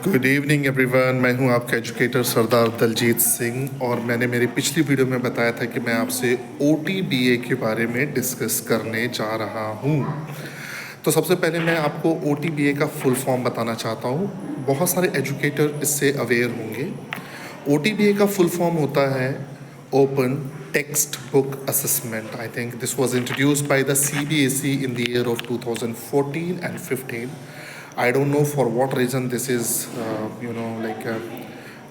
Good evening everyone. मैं हूं आपका एजुकेटर सरदार दलजीत सिंह और मैंने मेरी पिछली वीडियो में बताया था कि मैं आपसे OTBA के बारे में डिस्कस करने जा रहा हूं। तो सबसे पहले मैं आपको OTBA का फुल फॉर्म बताना चाहता हूं। बहुत सारे एजुकेटर इससे अवेयर होंगे। OTBA का फुल फॉर्म होता है open text book assessment. I think this was introduced by the CBSE in the year of 2014 and 15. I don't know for what reason this is,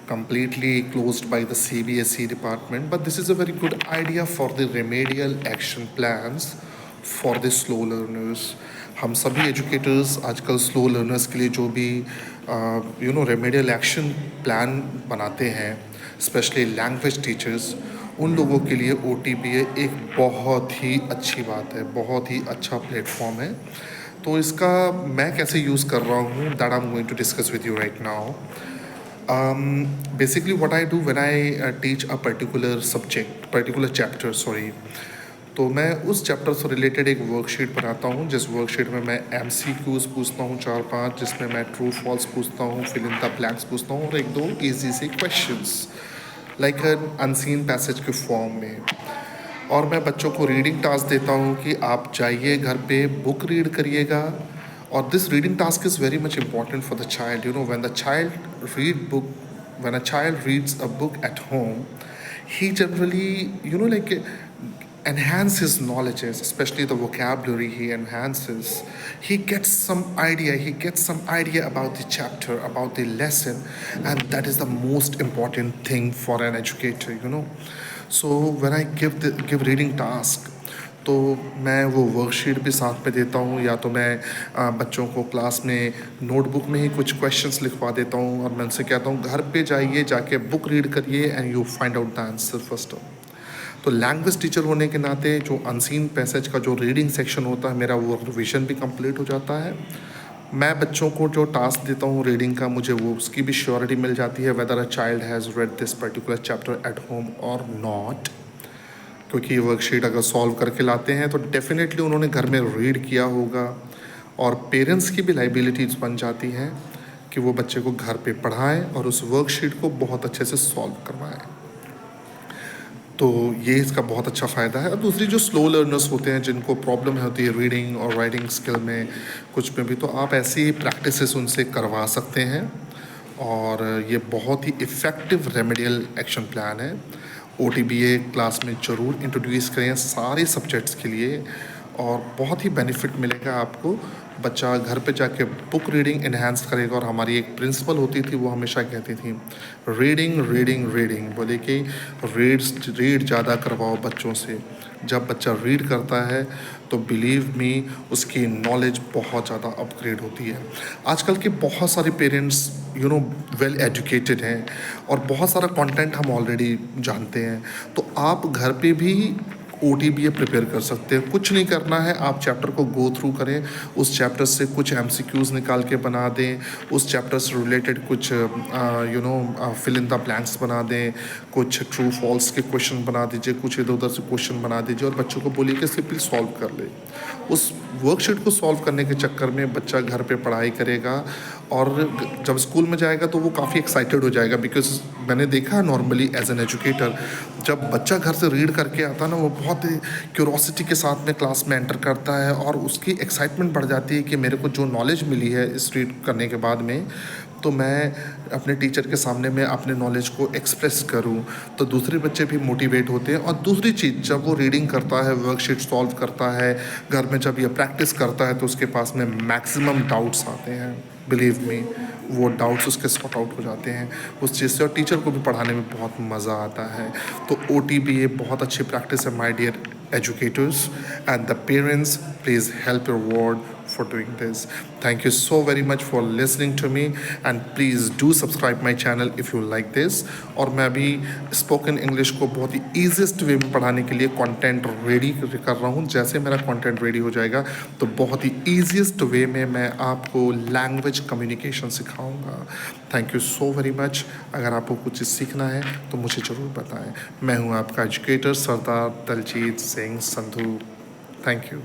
completely closed by the CBSE department, but this is a very good idea for the remedial action plans for the slow learners. हम सभी educators आजकल slow learners के लिए जो भी remedial action plan बनाते हैं, specially language teachers, उन लोगों के लिए OTBA एक बहुत ही अच्छी बात है, बहुत ही अच्छा प्लेटफॉर्म है। तो इसका मैं कैसे यूज़ कर रहा हूँ, that I am going to discuss with you right now. Basically what I do when I teach a particular chapter, तो मैं उस चैप्टर से रिलेटेड एक वर्कशीट बनाता हूँ, जिस वर्कशीट में मैं MCQs पूछता हूँ 4-5, जिसमें मैं ट्रू फॉल्स पूछता हूँ, फिल इन द ब्लैंक्स पूछता हूँ और 1-2 ईजी से questions like an unseen passage के फॉर्म में। और मैं बच्चों को रीडिंग टास्क देता हूँ कि आप जाइए घर पे बुक रीड करिएगा। और this reading task is very much important for the child. when a child reads a book at home, he generally enhance his knowledges, especially the vocabulary he enhances. He gets some idea about the chapter, about the lesson, and that is the most important thing for an educator. So when I give reading task, तो मैं वो worksheet भी साथ में देता हूँ, या तो मैं बच्चों को क्लास में नोटबुक में ही कुछ क्वेश्चंस लिखवा देता हूँ और मैं उनसे कहता हूँ घर पे जाइए, जाके बुक रीड करिए and you find out the answer first. तो लैंग्वेज टीचर होने के नाते जो अनसीन पैसेज का जो रीडिंग सेक्शन होता है मेरा, वो रिविजन भी कंप्लीट हो जाता है। मैं बच्चों को जो टास्क देता हूँ रीडिंग का, मुझे वो उसकी भी श्योरिटी मिल जाती है weather a child has read this particular chapter at home और नॉट। क्योंकि ये वर्कशीट अगर सॉल्व करके लाते हैं तो डेफिनेटली उन्होंने घर में रीड किया होगा, और पेरेंट्स की भी लाइबिलिटीज़ बन जाती हैं कि वो बच्चे को घर पे पढ़ाएं और उस वर्कशीट को बहुत अच्छे से सॉल्व करवाएं। तो ये इसका बहुत अच्छा फ़ायदा है। और दूसरी जो स्लो लर्नर्स होते हैं, जिनको प्रॉब्लम होती है रीडिंग और राइटिंग स्किल में कुछ में भी, तो आप ऐसी प्रैक्टिसेस उनसे करवा सकते हैं। और ये बहुत ही इफ़ेक्टिव रेमेडियल एक्शन प्लान है। OTBA क्लास में ज़रूर इंट्रोड्यूस करें सारे सब्जेक्ट्स के लिए, और बहुत ही बेनिफिट मिलेगा आपको। बच्चा घर पे जाके बुक रीडिंग इन्हांस करेगा। और हमारी एक प्रिंसिपल होती थी, वो हमेशा कहती थी रीडिंग रीडिंग रीडिंग, बोले कि रीड ज़्यादा करवाओ बच्चों से। जब बच्चा रीड करता है तो बिलीव मी उसकी नॉलेज बहुत ज़्यादा अपग्रेड होती है। आजकल के बहुत सारे पेरेंट्स वेल एजुकेटेड हैं और बहुत सारा कंटेंट हम ऑलरेडी जानते हैं। तो आप घर पे भी OTBA प्रिपेयर कर सकते हैं। कुछ नहीं करना है, आप चैप्टर को गो थ्रू करें, उस चैप्टर से कुछ MCQs निकाल के बना दें, उस चैप्टर से रिलेटेड कुछ फिल इन द ब्लैंक्स बना दें, कुछ ट्रू फॉल्स के क्वेश्चन बना दीजिए, कुछ इधर उधर से क्वेश्चन बना दीजिए और बच्चों को बोलिए कि सिंपली सॉल्व कर ले। उस वर्कशीट को सॉल्व करने के चक्कर में बच्चा घर पे पढ़ाई करेगा और जब स्कूल में जाएगा तो वो काफ़ी एक्साइटेड हो जाएगा। बिकॉज मैंने देखा है नॉर्मली एज एन एजुकेटर, जब बच्चा घर से रीड करके आता है ना, वो बहुत क्यूरोसिटी के साथ में क्लास में एंटर करता है और उसकी एक्साइटमेंट बढ़ जाती है कि मेरे को जो नॉलेज मिली है इस रीड करने के बाद में, तो मैं अपने टीचर के सामने में अपने नॉलेज को एक्सप्रेस करूं, तो दूसरे बच्चे भी मोटिवेट होते हैं। और दूसरी चीज़, जब वो रीडिंग करता है, वर्कशीट सॉल्व करता है, घर में जब ये प्रैक्टिस करता है, तो उसके पास में मैक्सिमम डाउट्स आते हैं। बिलीव मी, वो डाउट्स उसके सॉर्ट आउट हो जाते हैं उस चीज़ से, और टीचर को भी पढ़ाने में बहुत मज़ा आता है। तो OTBA बहुत अच्छी प्रैक्टिस है my dear educators, and the parents, please help your ward for doing this. Thank you so very much for listening to me, and please do subscribe my channel if you like this. और मैं अभी spoken English को बहुत ही easiest वे में पढ़ाने के लिए content ready कर रहा हूँ। जैसे मेरा कंटेंट रेडी हो जाएगा तो बहुत ही ईजीएस्ट वे में मैं आपको लैंग्वेज कम्युनिकेशन सिखाऊंगा। Thank you so very much. अगर आपको कुछ सीखना है तो मुझे ज़रूर बताएं। मैं हूँ आपका educator Sardar Daljit Singh Sandhu. Thank you.